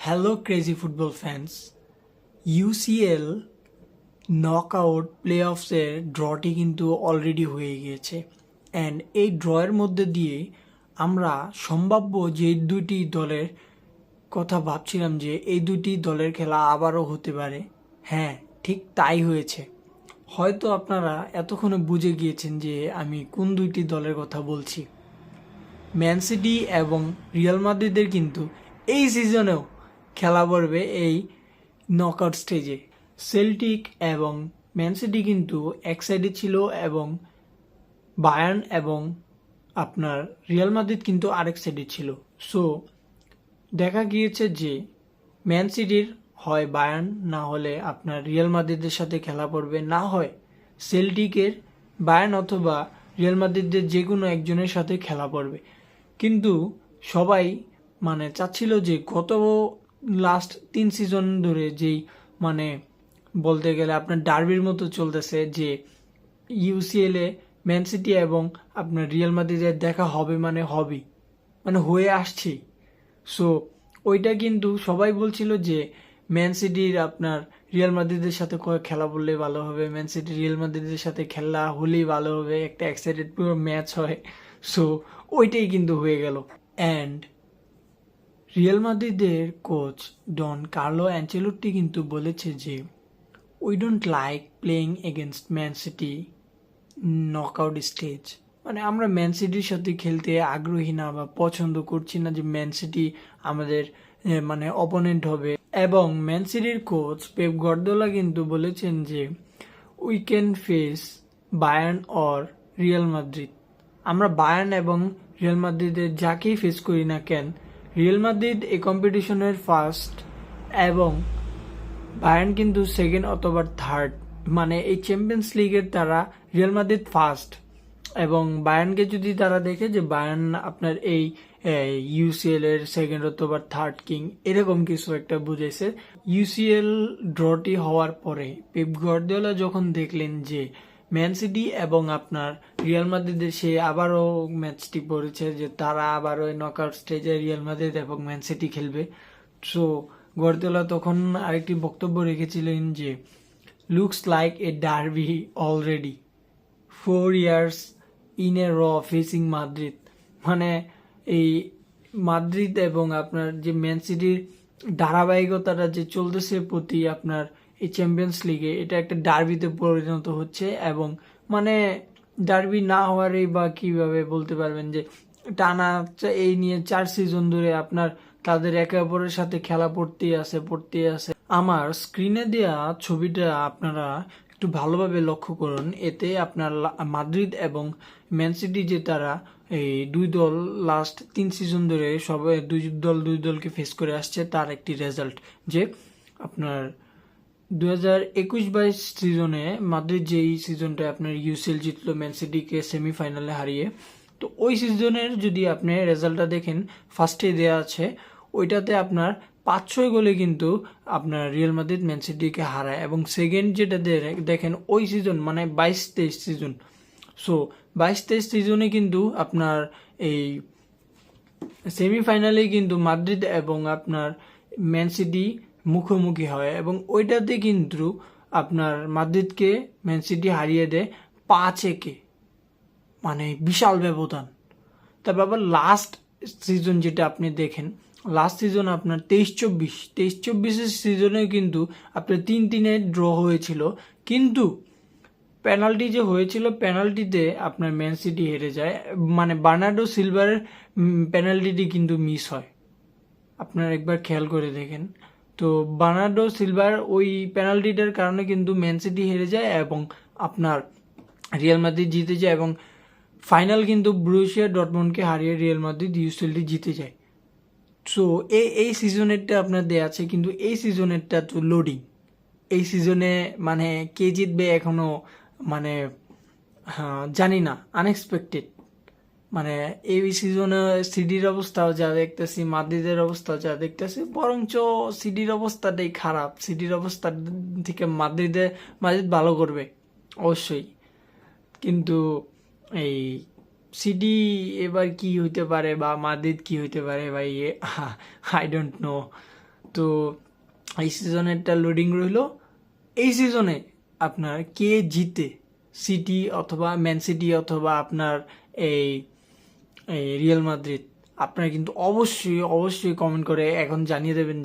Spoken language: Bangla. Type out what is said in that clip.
Hello crazy football fans. UCL knockout play অফসের ড্রটি কিন্তু অলরেডি হয়ে গিয়েছে অ্যান্ড এই ড্রয়ের মধ্যে দিয়ে আমরা সম্ভাব্য যে দুটি দলের কথা ভাবছিলাম যে এই দুটি দলের খেলা আবারও হতে পারে। হ্যাঁ, ঠিক তাই হয়েছে। হয়তো আপনারা এতক্ষণে বুঝে গিয়েছেন যে আমি কোন দুইটি দলের কথা বলছি। ম্যান সিটি এবং রিয়াল মাদ্রিদের কিন্তু এই সিজনেও খেলা পড়বে এই নকআউট স্টেজে। সেল্টিক এবং ম্যান সিটি কিন্তু এক সাইডে ছিল এবং বায়ার্ন এবং আপনার রিয়াল মাদ্রিদ কিন্তু আরেক সাইডে ছিল। সো দেখা গিয়েছে যে ম্যান সিটির হয় বায়ার্ন, না হলে আপনার রিয়াল মাদ্রিদের সাথে খেলা পড়বে, না হয় সেল্টিকের বায়ার্ন অথবা রিয়াল মাদ্রিদের যে কোনো একজনের সাথে খেলা পড়বে। কিন্তু সবাই চাচ্ছিল যে গত লাস্ট 3 সিজন ধরে যেই বলতে গেলে আপনার ডার্বির মতো চলতেছে যে ইউসিএলে ম্যান সিটি এবং আপনার রিয়াল মাদ্রিদের দেখা হবে হবেই, হয়ে আসছে। সো ওইটা কিন্তু সবাই বলছিল যে ম্যান সিটির আপনার রিয়াল মাদ্রিদের সাথে খেলা বললে ভালো হবে, ম্যান সিটি রিয়াল মাদ্রিদের সাথে খেলা হলেই ভালো হবে, একটা এক্সাইটেড পুরো ম্যাচ হয়। সো ওইটাই কিন্তু হয়ে গেল। অ্যান্ড রিয়াল মাদ্রিদের কোচ ডন কার্লো অ্যাঞ্চেলোত্তি কিন্তু বলেছে যে we don't like playing against man city knockout stage. আমরা ম্যান সিটির সাথে খেলতে আগ্রহী না বা পছন্দ করছি না যে ম্যান সিটি আমাদের অপোনেন্ট হবে। এবং ম্যান সিটির কোচ পেপ গার্দিওলা কিন্তু বলেছেন যে we can face Bayern or Real Madrid. আমরা বায়ার্ন এবং রিয়াল মাদ্রিদের যাকেই ফেস করি না কেন, রিয়াল মাদ্রিদ এই কম্পিটিশনের ফার্স্ট এবং বায়ার্ন কিন্তু সেকেন্ড অথবা থার্ড। এই চ্যাম্পিয়ন্স লিগের তারা রিয়াল মাদ্রিদ ফার্স্ট, এবং বায়ার্নকে যদি তারা দেখে যে বায়ার্ন আপনার এই ইউসিএল এর সেকেন্ড অথবা থার্ড কিং, এরকম কিছু একটা বুঝেছে। ইউসিএল ড্রটি হওয়ার পরে পেপ গার্দিওলা যখন দেখলেন যে ম্যান সিটি এবং আপনার রিয়াল মাদ্রিদের সে আবারও ম্যাচটি পড়েছে যে তারা আবারও নকআউট স্টেজে রিয়াল মাদ্রিদ এবং ম্যান সিটি খেলবে। সো গার্দিওলা তখন আরেকটি বক্তব্য রেখেছিলেন যে looks like a derby already 4 years in a র ফেসিং মাদ্রিদ। এই মাদ্রিদ এবং আপনার যে ম্যান সিটির ধারাবাহিকতাটা যে চলতেছে প্রতি আপনার এই চ্যাম্পিয়ন্স লিগে, এটা একটা ডার্বিতে পরিণত হচ্ছে। এবং ডার্বি না হওয়ারই বা কিভাবে বলতে পারবেন যে টানা এই নিয়ে 4 সিজন ধরে আপনার তাদের একে অপরের সাথে খেলা পড়তেই আছে। আমার স্ক্রিনে দেওয়া ছবিটা আপনারা একটু ভালোভাবে লক্ষ্য করুন। এতে আপনার মাদ্রিদ এবং ম্যান সিটি যে তারা এই দুই দল লাস্ট 3 সিজন ধরে সবাই দুই দলকে ফেস করে আসছে, তার একটি রেজাল্ট যে আপনার 2021-22 সিজনে মাদ্রিদ যেই সিজনটা আপনার ইউসিএল জিতলো ম্যান সিটিকে সেমিফাইনালে হারিয়ে, তো ওই সিজনের যদি আপনি রেজাল্টটা দেখেন, ফার্স্টে দেওয়া আছে ওইটাতে আপনার 5-6 গোলে কিন্তু আপনার রিয়াল মাদ্রিদ ম্যান সিটিকে হারায়। এবং সেকেন্ড যেটা দেখেন ওই সিজন 22-23 সিজন। সো 22-23 সিজনে কিন্তু আপনার এই সেমিফাইনালে কিন্তু মাদ্রিদ এবং আপনার ম্যান সিটি মুখোমুখি হয়, এবং ওইটাতে কিন্তু আপনার মাদ্রিদকে ম্যান সিটি হারিয়ে দেয় 5-1। বিশাল ব্যবধান। তারপর আবার লাস্ট সিজন যেটা আপনি দেখেন, লাস্ট সিজন আপনার 23-24 সিজনে কিন্তু আপনার 3-3 ড্র হয়েছিল, কিন্তু পেনাল্টি যে হয়েছিল পেনাল্টিতে আপনার ম্যান সিটি হেরে যায়। বার্নার্ডো সিলভার পেনাল্টিটি কিন্তু মিস হয়, আপনার একবার খেয়াল করে দেখেন। তো বার্নার্ডো সিলভার ওই পেনাল্টিটার কারণে কিন্তু ম্যান সিটি হেরে যায় এবং আপনার রিয়াল মাদ্রিদ জিতে যায়, এবং ফাইনাল কিন্তু ব্রুসিয়া ডর্টমুন্ডকে হারিয়ে রিয়াল মাদ্রিদ ইউসিএলটি জিতে যায়। সো এই সিজনেরটা আপনার দেয়া আছে, কিন্তু এই সিজনেরটা তো লোডিং। এই সিজনে কে জিতবে এখনো জানি না, আনএক্সপেক্টেড। এই সিজনে সিটির অবস্থাও যা দেখতেছি, মাদ্রিদের অবস্থাও যা দেখতেছি, বরঞ্চ সিটির অবস্থাটাই খারাপ। সিটির অবস্থা থেকে মাদ্রিদ ভালো করবে অবশ্যই, কিন্তু এই সিটি এবার কি হইতে পারে বা মাদ্রিদ কি হইতে পারে ভাই, আই ডোন্ট নো। তো এই সিজনেরটা লোডিং রইল। এই সিজনে আপনার কে জিতে, সিটি অথবা ম্যান সিটি অথবা আপনার এই রিয়াল মাদ্রিদ, আপনারা কিন্তু অবশ্যই অবশ্যই কমেন্ট করে এখন জানিয়ে দেবেন।